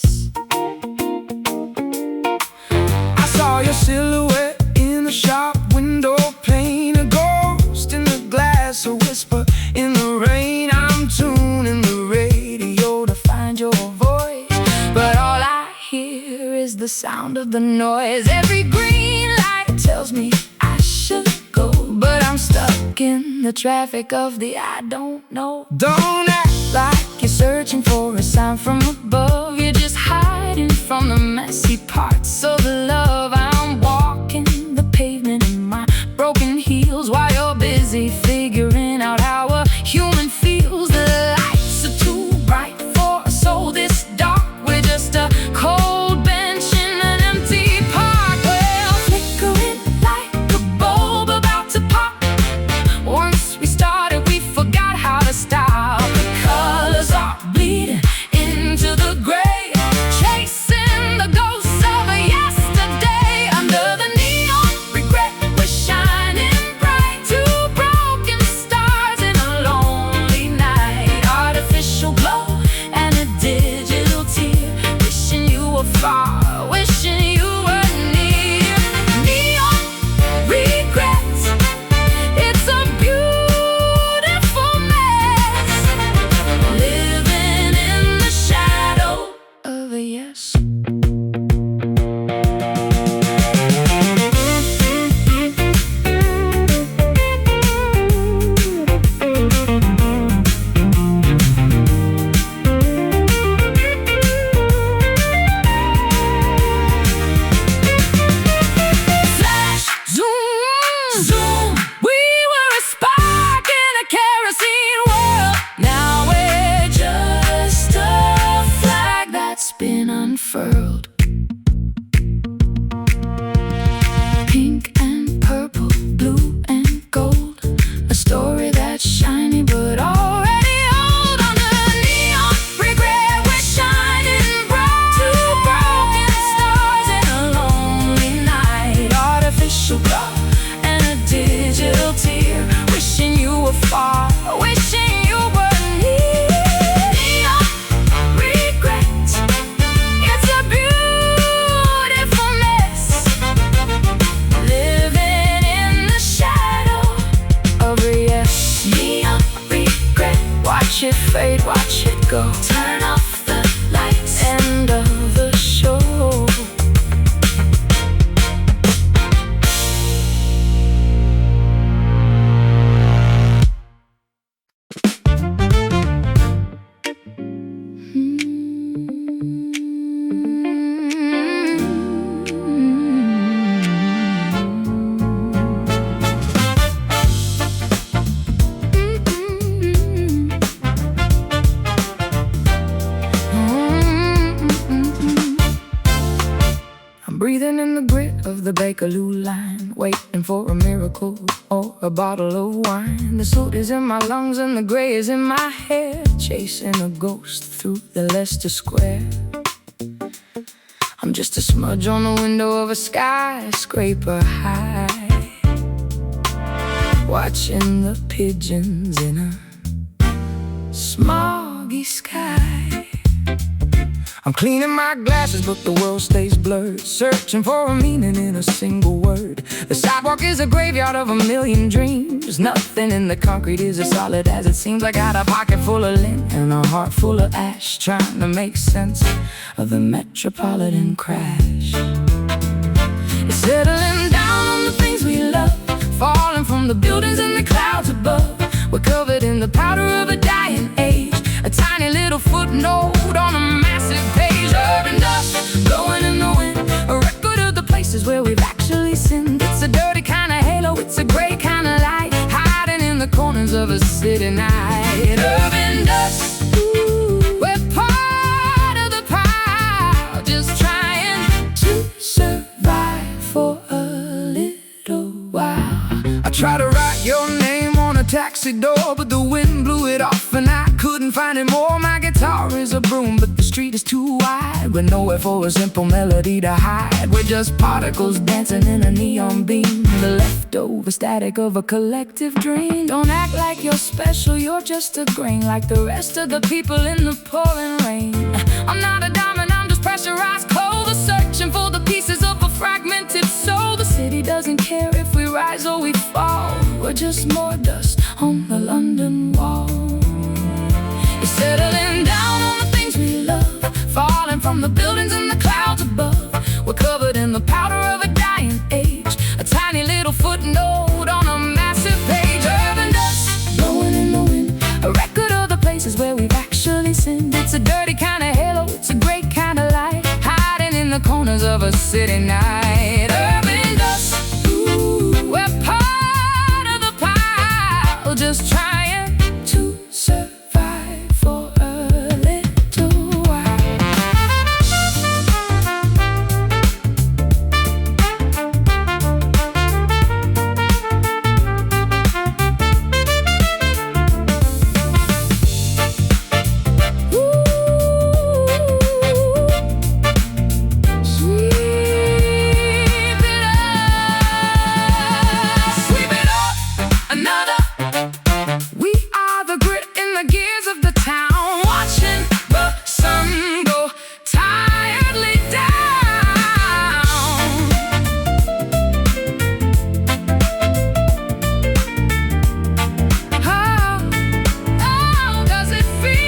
Speaker 2: I saw your silhouette in the shop window pane, a ghost in the glass, a whisper in the rain. I'm tuning the radio to find your voice,
Speaker 1: But all I hear is the sound of the noise. Every green light tells me I should go, but I'm stuck in the traffic of the I don't know.
Speaker 2: don't act
Speaker 1: Like you're searching for a sign from above, you're just hiding from the messy parts of the love. I'm walking the pavement in my broken heels while you're busy figuring out how a human feels. The lights are too bright for a soul this dark. We're just a cold bench in an empty park. Well, flickering like a bulb about to pop. Once we started, we forgot how to stop. The colors are bleeding into the gray, chasing the ghosts of yesterday. Under the neon regret, we're shining bright, two broken stars in a lonely night. Artificial glow and a digital tear, wishing you were far, wishing you were near. Neon regret, it's a beautiful mess, living in the shadow of a yes. Flash, zoom, zoom. We were a spark in a kerosene world. Now we're just a flag that's been unfurled. Pink and purple, blue and gold, a story that's shiny but already old. Under neon regret, we're shining bright, two broken stars in a lonely night. Artificial glow and a digital tear, wishing you were far, wishing you were near. Neon regret, it's a beautiful mess, living in the shadow of a yes. Neon regret, watch it fade, watch it go. Turn off the lights, end of the show. Breathing in the grit of the Bakerloo line, waiting for a miracle or a bottle of wine. The soot is in my lungs and the gray is in my hair, chasing a ghost through the Leicester Square. I'm just a smudge on the window of a skyscraper high. watching the pigeons in a smoggy sky.
Speaker 2: I'm cleaning my glasses, but the world stays blurred, searching for a meaning in a single word. The sidewalk is a graveyard of a million dreams. Nothing in the concrete is as solid as it seems. I got a pocket full of lint and a heart full of ash, trying to make sense of the metropolitan crash. It's settling down on the things we love, falling from the buildings and the clouds above. We're covered in the powder of a dying age, a tiny little footnote on a massive page. Urban dust blowing in the wind, a record of the places where we've actually sinned. It's a dirty kind of halo, it's a gray kind of light, hiding in the corners of a city night. Urban dust, we're part of the pile, just trying to survive for a little while. I try to write your name on a taxi door, but the wind blew it off and I couldn't find it more. My guitar is a broom, but the street is too wide, with nowhere for a simple melody to hide. We're just particles dancing in a neon beam, the leftover static of a collective dream. Don't act like you're special, you're just a grain, like the rest of the people in the pouring rain. I'm not a diamond, I'm just pressurized coal, the searching for the pieces of a fragmented soul. The city doesn't care if we rise or we fall, we're just more dust on the London wall. It's settling down on the things we love, falling from the buildings and the clouds above. We're covered in the powder of a dying age, a tiny little footnote on a massive page. Urban dust blowing in the wind, a record of the places where we've actually sinned. It's a dirty kind of halo, it's a great kind of light, hiding in the corners of a city night. Urban dust, we're part of the pile, just trying to survive for a little while. Sweep it up, another. We are the grit in the gears of the town, watching the sun go tiredly down. How does it feel?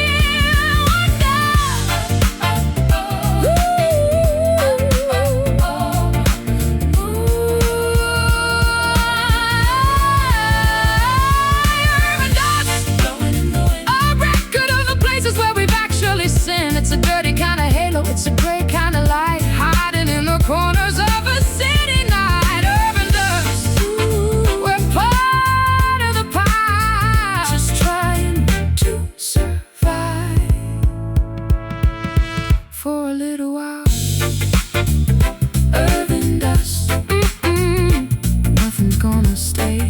Speaker 2: Urban dust blowing in the wind, a record of the places where we've actually sinned. It's a dirty kind of halo, it's a gray kind of light, hiding in the corners of a city night. Urban dust, we're part of the pile, just trying to survive for a little while. Urban dust, nothing's gonna stay.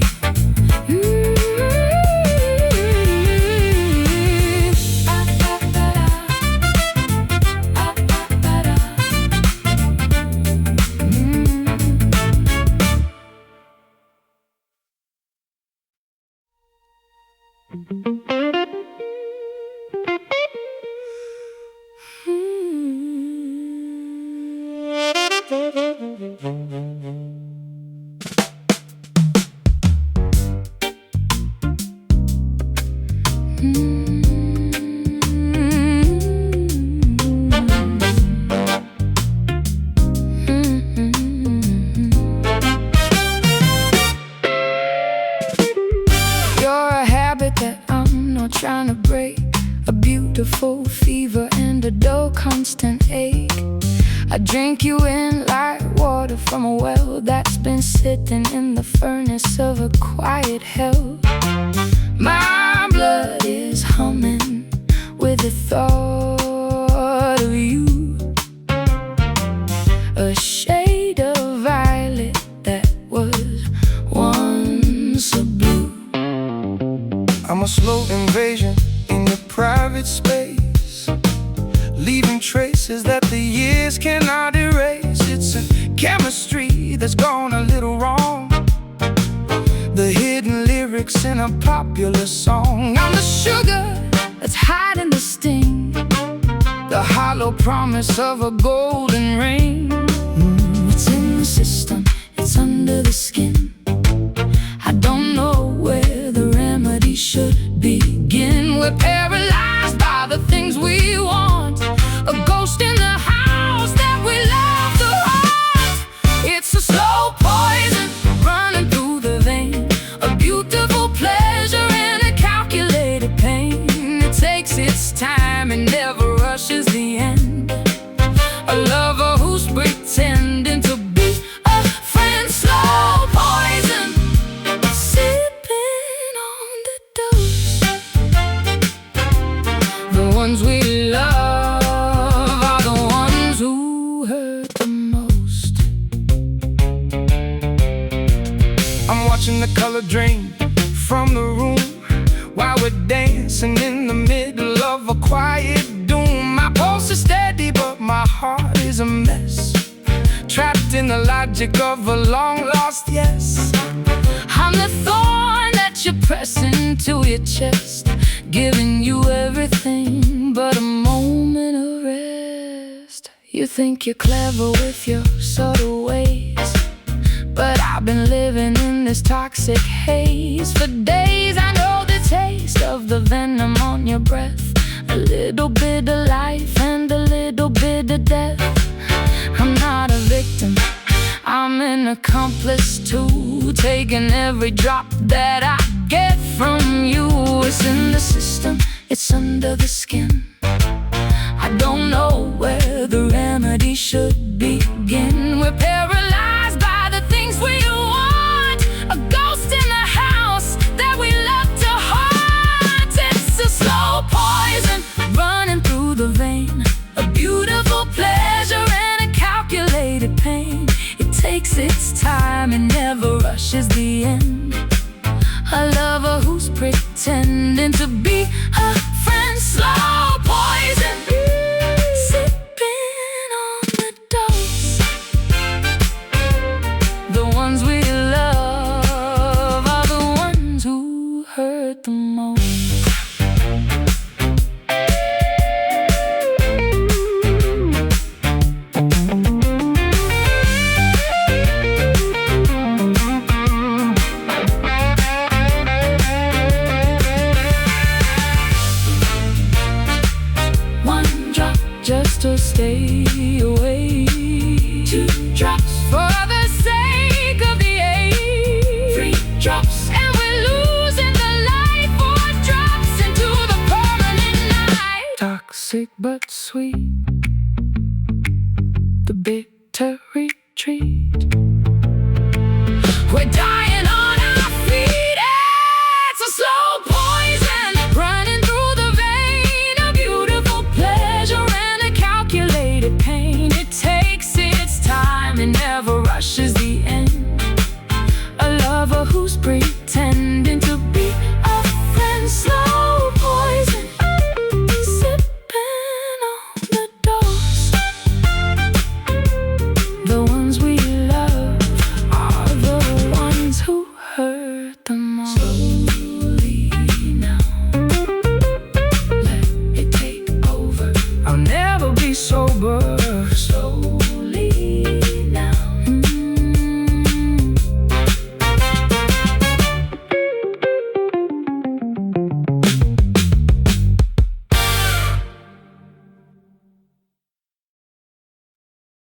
Speaker 2: You're a habit that I'm not trying to break, a beautiful fever and a dull constant ache. I drink you in like water from a well that's been sitting in the furnace of a quiet hell. My blood is humming with the thought of you, a shade of violet that was once a blue. I'm a slow invasion in your private space, leaving traces that the years cannot erase. It's a chemistry that's gone a little wrong, the hidden writing lyrics in a popular song. I'm the sugar
Speaker 1: That's hiding the sting,
Speaker 2: the hollow promise of a golden ring.
Speaker 1: It's in the system, it's under the skin. I don't know where the remedy should begin. We're paralyzed by the things we want, a ghost in the house that we love to haunt. It's a slow poison running through the vein, a beautiful pleasure and a calculated pain. It takes its time and never rushes the end. A lover who's pretending to be a friend. Slow poison, sipping on the dose. The ones we love are the ones who hurt the most.
Speaker 2: I'm watching the color drain from the room while we're dancing in the middle of a quiet doom. My pulse is steady, but my heart is a mess, trapped in the logic of a long-lost yes.
Speaker 1: I'm the thorn that you press into your chest, giving you everything but a moment of rest. You think you're clever with your subtle ways, but I've been living in this toxic haze for days. I know the taste of the venom on your breath, a little bit of life and a little bit of death. I'm not a victim, I'm an accomplice too, taking every drop that I get from you. It's in the system, it's under the skin. I don't know where the remedy should begin. We're paralyzed by the things we want, a ghost in the house that we love to haunt. It's a slow poison running through the vein, a beautiful pleasure and a calculated pain. It takes its time and never rushes the end. A lover who's pretending to be a friend. Slow poison, sipping on the dose. The ones we love are the ones who hurt the most. Just to stay away. 2 drops for the sake of the 8. 3 drops and we're losing the light. 4 drops into the permanent night. Toxic but sweet, the bitter retreat. We're dying on our feet. It's a slow poison.